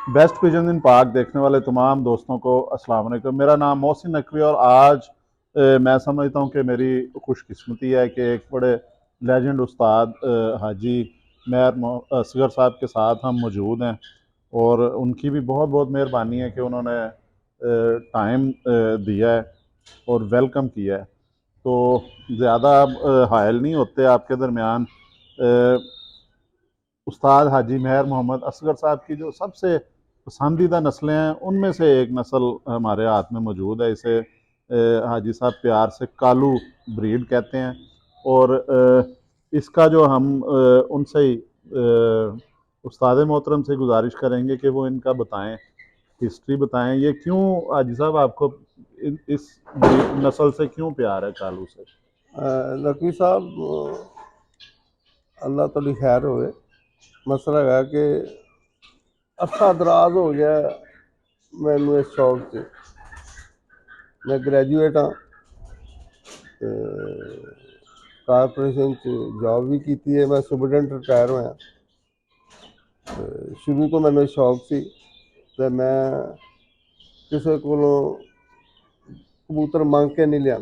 Best pigeon इन park देखने वाले तमाम दोस्तों को अस्सलाम वालेकुम। मेरा नाम मोहसिन नकवी और आज मैं समझता हूँ कि मेरी खुशकिस्मती है कि एक बड़े लेजेंड उस्ताद हाजी महर असगर साहब के साथ हम मौजूद हैं और उनकी भी बहुत बहुत मेहरबानी है कि उन्होंने टाइम दिया है और वेलकम किया है। तो ज़्यादा हायल नहीं होते आपके दरमियान उस्ताद हाजी महर मोहम्मद असगर साहब की जो सबसे पसंदीदा नस्लें हैं उनमें से एक नस्ल हमारे हाथ में मौजूद है। इसे हाजी साहब प्यार से कालू ब्रीड कहते हैं और इसका जो हम उनसे ही उस्ताद मोहतरम से गुजारिश करेंगे कि वो इनका बताएं, हिस्ट्री बताएं, ये क्यों हाजी साहब आपको इस नस्ल से क्यों प्यार है कालू से। नकवी साहब अल्लाह थोड़ी खैर होवे। मसला है कि अरसा दराज हो गया मैनू इस शौक से। मैं ग्रैजुएट हाँ, कारपोरेशन जॉब भी की है। मैं सुपरडेंट रिटायर होया। शुरू तो मैंने शौक सी ते मैं किसी को कबूतर मंग के नहीं लिया।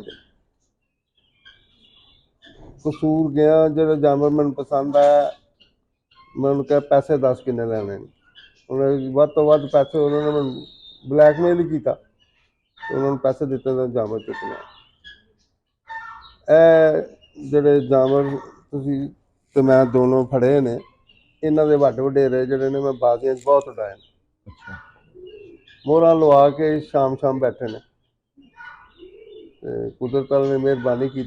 कसूर गया जो जानवर मैं पसंद आया, मैं उन्होंने कहा पैसे 10 किन्ने लैने। उन्हें वध तो वध पैसे उन्होंने मैं ब्लैकमेल ही किया, उन्होंने पैसे दिते तो जानवर चुकना। जोड़े जानवर तुसी ते मैं दोनों फड़े ने, इन्हों के वड्डे वडेरे जोड़े ने मैं बाजियां बहुत उड़ाए। अच्छा, मोहरा लवा के शाम शाम बैठे ने। कुदरत ने मेहरबानी की,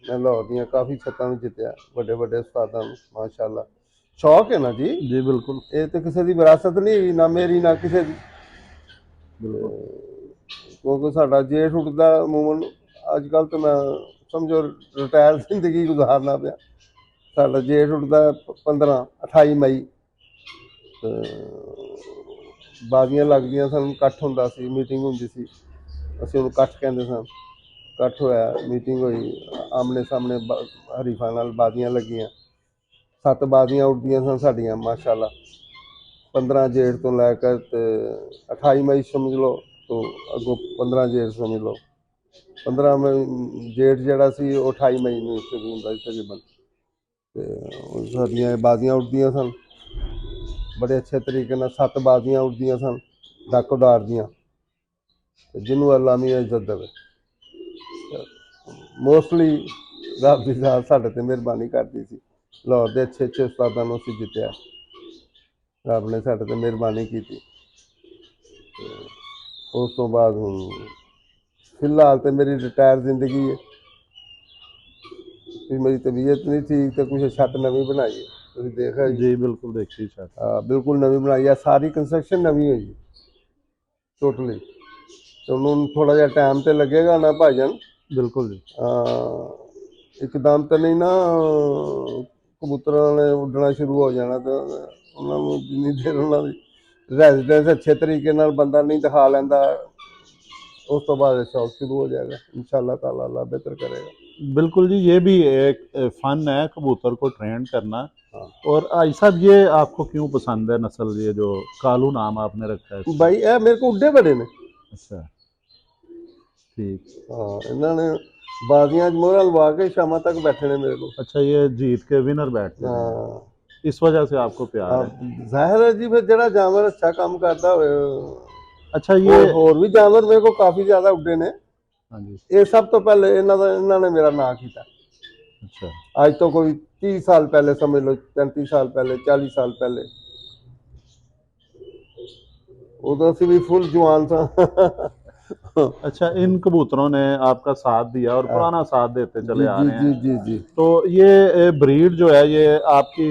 मैं लाहौर दियाँ काफ़ी छत्तां में जितया वड्डे वड्डे उस्तादां नूं माशाअल्लाह। शौक है ना जी, जी बिल्कुल ये तो किसी की विरासत नहीं, ना मेरी ना किसी की। बिल्कुल। क्योंकि साडा जेठ उठदा अमूमन अजकल तो मैं समझो रिटायर जिंदगी गुजारना पाया। साडा जेठ उठदा 15-28 मई, तो बाजियां लगदियां सन, कट्ठ हुंदा सी, मीटिंग हुंदी सी। असीं उहनूं कट्ठ कहंदे सन। कट्ठ होया, मीटिंग होई, आमने सामने हरीफां नाल बाजियां लगियां। 7 बाजियां उठदियां सन साडियां माशाअल्लाह। 15 जेठ तो लैकर 28 मई समझ लो, तो अगों 15 जेठ समझ लो। 15 मई जेठ जोड़ा सी 28 मई में शुरू होंदा सी तकरीबन। तो साडियां बाजियां उठदियां सन बड़े अच्छे तरीके नाल। 7 बाजियां उठदियां सन डक उडार दियां, जिन्हों अल्लाह मियां इज्जत देवे। मोस्टली रब दी जात साडे ते मेहरबानी करदी सी। लाहौर दे अच्छे अच्छे उस्तादां नूं असीं जित्तिया, रब ने साडे ते मेहरबानी की। उस तो बाद हुण फिलहाल तो मेरी रिटायर जिंदगी है। मेरी तबीयत नहीं ठीक तो कुछ छत नवी बनाई है, तुसीं देखा जी। जी बिल्कुल देखिए सर। बिल्कुल नवी बनाई है, सारी कंस्ट्रक्शन नवी हुई टोटली। तो उन्होंने थोड़ा जहा टाइम तो लगेगा ना भाईजान। बिल्कुल जी। एकदम तो नहीं ना कबूतर ने उड्डना शुरू हो जाना, तो उन्होंने जिन्नी देर उन्होंने रेजिडेंस अच्छे तरीके नाल बंदा नहीं दिखा लेंदा, उस तो बाद शौक शुरू हो जाएगा। इंशाअल्लाह ताला अल्लाह बेहतर करेगा। बिल्कुल जी, ये भी एक फन है कबूतर को ट्रेन करना। हाँ और आई साहब ये आपको क्यों पसंद है नस्ल, ये जो कालू नाम आपने रखा है इसका। भाई ए मेरे को उड्डे बड़े ने। अच्छा ठीक। हाँ, इन्होंने बाजियां मोहरा लवा के शाम तक बैठे ने मेरे को। अच्छा, ये जीत के विनर बैठते थे, हाँ इस वजह से आपको प्यार है। जाहिर है जी, फिर जो जानवर अच्छा काम करता हो। अच्छा ये होर भी जानवर मेरे को काफ़ी ज़्यादा उड्डे ने। हाँ जी। ये सब तो पहले इन्होंने मेरा नाम किया। अच्छा आज तो कोई 30 साल पहले समझ लो, 35 साल पहले, 40 साल पहले, उदों असीं भी फुल जवान था। अच्छा, इन कबूतरों ने आपका साथ दिया और पुराना साथ देते चले जी आ जी रहे हैं। जी जी जी। तो ये ब्रीड जो है ये आपकी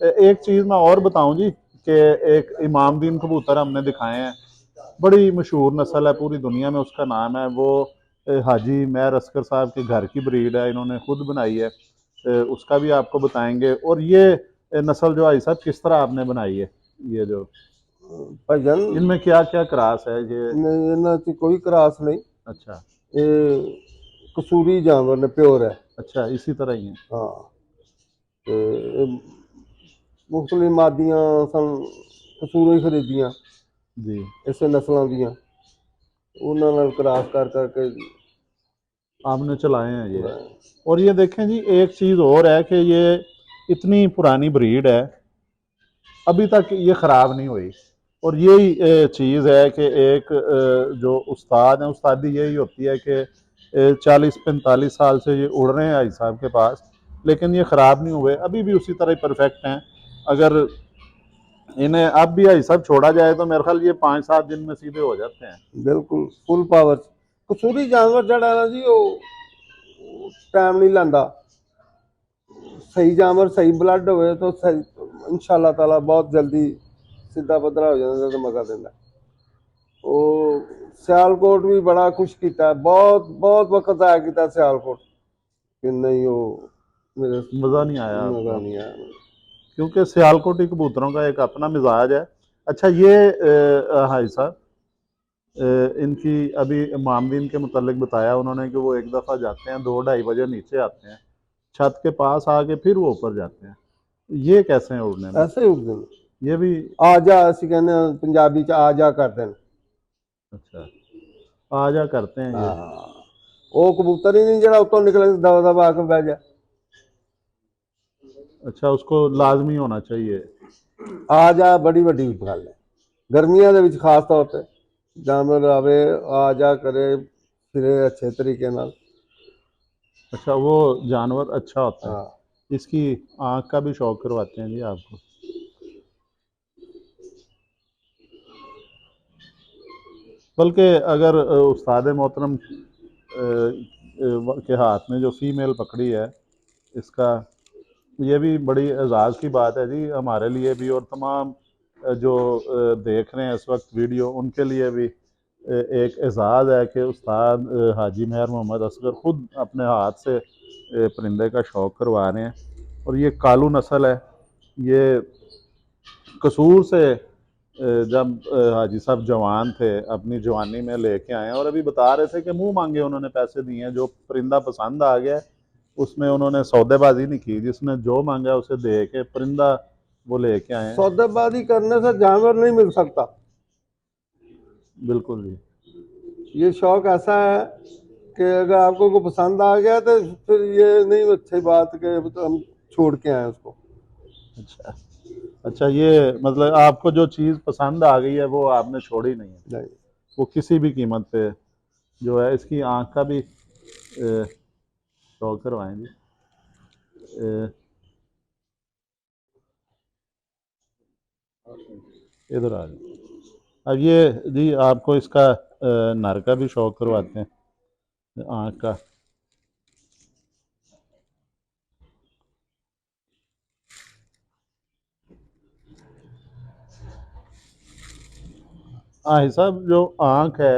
एक चीज़ मैं और बताऊं जी कि एक इमामदीन कबूतर हमने दिखाए हैं, बड़ी मशहूर नस्ल है पूरी दुनिया में, उसका नाम है वो हाजी महर असगर साहब के घर की ब्रीड है, इन्होंने खुद बनाई है। उसका भी आपको बताएंगे। और ये नस्ल जो है साहब किस तरह आपने बनाई है, ये जो भाईजान इनमें क्या क्या क्रास है ये। नहीं, इन्हां च कोई क्रास नहीं। अच्छा ये कसूरी जानवर ने, प्योर है। अच्छा, इसी तरह ही है। हाँ, तो मुख्तलिफ मादियां सन कसूरों ही खरीदियां। जी। ਇਸੇ ਨਸਲਾਂ ਦੀਆਂ ਉਹਨਾਂ ਨਾਲ ਕ੍ਰਾਸ ਕਰ ਕਰਕੇ आपने चलाए हैं ये। ਚਲਾਇਆ। और ये देखें जी, एक चीज़ और है कि ये इतनी पुरानी ब्रीड है, अभी तक ये ख़राब नहीं हुई। और यही चीज़ है कि एक जो उस्ताद हैं, उस्तादी यही होती है कि 40-45 साल से ये उड़ रहे हैं हाजी साहब के पास, लेकिन ये ख़राब नहीं हुए, अभी भी उसी तरह परफेक्ट हैं। अगर इन्हें अब भी हाजी साहब छोड़ा जाए तो मेरे ख्याल ये 5-7 दिन में सीधे हो जाते हैं। ਬਿਲਕੁਲ ਫੁੱਲ ਪਾਵਰ ਕਸੂਰੀ ਜਾਨਵਰ ਜਿਹੜਾ ਨਾ ਜੀ ਉਹ ਟਾਈਮ ਨਹੀਂ ਲੈਂਦਾ ਸਹੀ ਜਾਨਵਰ ਸਹੀ ਬਲੱਡ ਹੋਵੇ ਤਾਂ ਸਹੀ ਇਨਸ਼ਾਅੱਲਾ ਤਾਲਾ ਬਹੁਤ ਜਲਦੀ ਸਿੱਧਾ ਪੱਧਰਾ ਹੋ ਜਾਂਦਾ ਤੇ ਮਜ਼ਾ ਦਿੰਦਾ ਉਹ ਸਿਆਲਕੋਟ ਵੀ ਬੜਾ ਖੁਸ਼ ਕੀਤਾ ਬਹੁਤ ਬਹੁਤ ਵਕਤ ਆਇਆ ਕੀਤਾ ਸਿਆਲਕੋਟ कि नहीं वो मेरे मज़ा नहीं आया मजा आपको? नहीं आया क्योंकि सियालकोटी कबूतरों का एक अपना मिजाज है। अच्छा, ये हाजी साहब, इनकी अभी मामदीन के मुतालिक बताया उन्होंने कि वो एक दफ़ा जाते हैं 2-2:30 बजे नीचे आते हैं, छत के पास आके फिर वो ऊपर जाते हैं। ये कैसे हैं उड़ने में? ऐसे ही उठते हैं ये भी आ जा ਅਸੀਂ ਕਹਿੰਦੇ ਹਾਂ ਪੰਜਾਬੀ ਚ ਆ ਜਾ ਕਰਦੇ ਨੇ अच्छा, आजा करते हैं ये। ਹਾਂ ਉਹ ਕਬੂਤਰ ਹੀ ਨਹੀਂ ਜਿਹੜਾ ਉੱਤੋਂ ਨਿਕਲੇ ਦਵਾ ਦਵਾ ਆ ਕੇ ਬਹਿ ਜਾ अच्छा, उसको लाजमी होना चाहिए। ਆ ਜਾ ਬੜੀ ਵੱਡੀ ਗੱਲ ਹੈ ਗਰਮੀਆਂ ਦੇ ਵਿੱਚ ਖਾਸ ਤੌਰ ਤੇ ਜਾਨਵਰ ਆਵੇ ਆ ਜਾ ਕਰੇ ਫਿਰੇ ਅੱਛੇ ਤਰੀਕੇ ਨਾਲ अच्छा, वो जानवर अच्छा होता हाँ है। इसकी आँख का भी शौक करवाते हैं जी आपको। बल्कि अगर उस्ताद मोहतरम के हाथ में जो फीमेल पकड़ी है, इसका ये भी बड़ी एजाज़ की बात है जी, हमारे लिए भी और तमाम जो देख रहे हैं इस वक्त वीडियो, उनके लिए भी एक एजाज़ है कि उस्ताद हाजी मेहर मोहम्मद असगर ख़ुद अपने हाथ से परिंदे का शौक़ करवा रहे हैं। और ये कालू नस्ल है। ये कसूर से जब हाजी साहब जवान थे, अपनी जवानी में लेके आए हैं, और अभी बता रहे थे कि मुंह मांगे उन्होंने पैसे दिए हैं। जो परिंदा पसंद आ गया उसमें उन्होंने सौदेबाजी नहीं की, जिसने जो मांगा उसे दे के परिंदा वो लेके आए हैं। सौदेबाजी करने से जानवर नहीं मिल सकता बिल्कुल जी। ये शौक ऐसा है कि अगर आपको को पसंद आ गया तो फिर ये नहीं अच्छी बात कि तो हम छोड़ के आए उसको अच्छा अच्छा, ये मतलब आपको जो चीज़ पसंद आ गई है वो आपने छोड़ी नहीं है, नहीं वो किसी भी कीमत पे जो है। इसकी आँख का भी शौक करवाएं जी। इधर आ जाओ। अब ये जी आपको इसका नर का भी शौक करवाते हैं, आँख का। हाँ साहब, जो आँख है,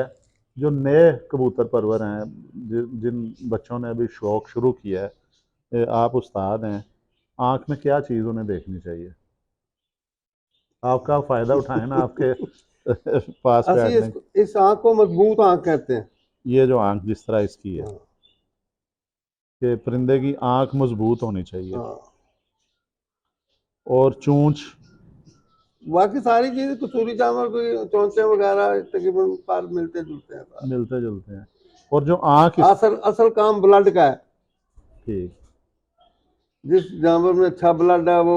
जो नए कबूतर परवर हैं, जिन बच्चों ने अभी शौक शुरू किया है, आप उस्ताद हैं, आँख में क्या चीज़ उन्हें देखनी चाहिए? आपका फ़ायदा उठाएं ना, आपके पास असली बैठने। इस आँख को मजबूत आँख कहते हैं ये जो आँख जिस तरह इसकी है, हाँ कि परिंदे की आँख मजबूत होनी चाहिए, हाँ और चूंच। बाकी सारी चीजें कसूरी जानवर को चौंचे वगैरह तकरीबन पर मिलते जुलते हैं सारे। मिलते जुलते हैं। और जो आँख असल असल काम ब्लड का है ठीक, जिस जानवर में अच्छा ब्लड है वो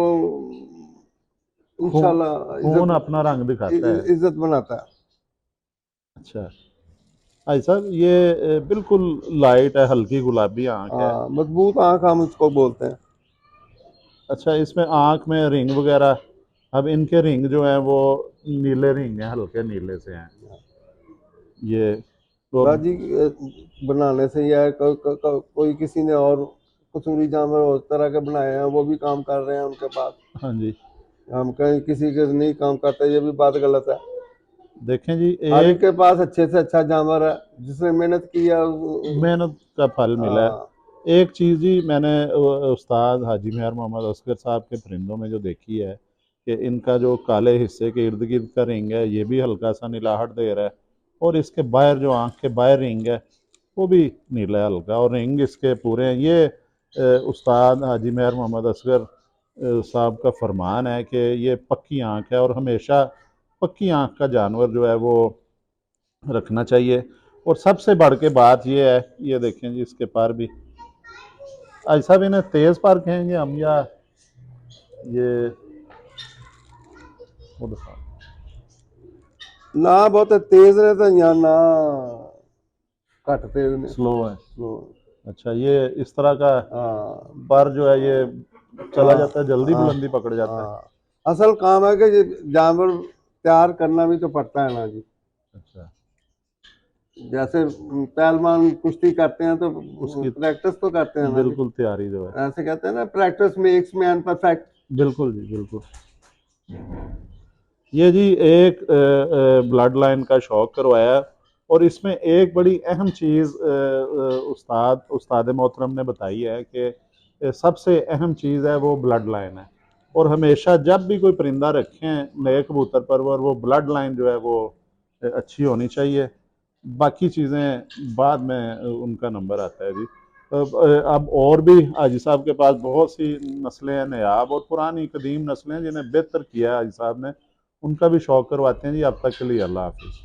खून इंशाल्लाह खून अपना रंग दिखाता है। इज्जत बनाता है अच्छा भाई साहब, ये बिल्कुल लाइट है, हल्की गुलाबी आँख है। हाँ मजबूत आँख हम इसको बोलते हैं अच्छा, इसमें आँख में रिंग वगैरह, अब इनके रिंग जो हैं वो नीले रिंग हैं, हल्के नीले से हैं ये तो। बाजी बनाने से या कोई किसी ने और कसूरी जानवर उस तरह के बनाए हैं वो भी काम कर रहे हैं उनके पास हाँ जी, हम कहीं किसी के नहीं काम करते ये भी बात गलत है देखें जी, हर एक एक के पास अच्छे से अच्छा जानवर है जिसने मेहनत की है मेहनत का फल मिला हाँ है। एक चीज़ जी मैंने उस्ताद हाजी मेहर मोहम्मद असगर साहब के परिंदों में जो देखी है कि इनका जो काले हिस्से के इर्द गिर्द का रिंग है ये भी हल्का सा नीलाहट दे रहा है, और इसके बाहर जो आँख के बाहर रिंग है वो भी नीला है हल्का, और रिंग इसके पूरे हैं। ये उस्ताद हाजी मेहर मोहम्मद असगर साहब का फरमान है कि ये पक्की आँख है, और हमेशा पक्की आँख का जानवर जो है वो रखना चाहिए। और सबसे बढ़ के बात ये है, ये देखें जी इसके पर भी आज साहब इन्हें तेज़ पर कहेंगे हम या ये वो दिखाओ। ना बहुत तेज रहता या ना घट तेज ने। स्लो है। स्लो। अच्छा, ये इस तरह का हाँ पर जो है ये चला हाँ जाता है, जल्दी हाँ बुलंदी पकड़ जाता है। हाँ। असल काम है कि ये जानवर तैयार करना भी तो पड़ता है ना जी। अच्छा, जैसे पहलवान कुश्ती करते हैं तो उसकी प्रैक्टिस तो करते हैं ना जी। बिल्कुल तैयारी जो है। ऐसे कहते हैं ना, प्रैक्टिस मेक्स मैन परफेक्ट। बिल्कुल जी, बिल्कुल। ये जी एक ब्लड लाइन का शौक करवाया, और इसमें एक बड़ी अहम चीज़ उस्ताद मोहतरम ने बताई है कि सबसे अहम चीज़ है वो ब्लड लाइन है। और हमेशा जब भी कोई परिंदा रखें नए कबूतर परवर, वो ब्लड लाइन जो है वो अच्छी होनी चाहिए। बाकी चीज़ें बाद में उनका नंबर आता है जी। अब और भी हाजी साहब के पास बहुत सी नस्लें हैं, नायाब और पुरानी कदीम नस्लें हैं जिन्हें बेहतर किया है हाजी साहब ने, उनका भी शौक करवाते हैं जी। अब तक के लिए अल्लाह हाफिज़।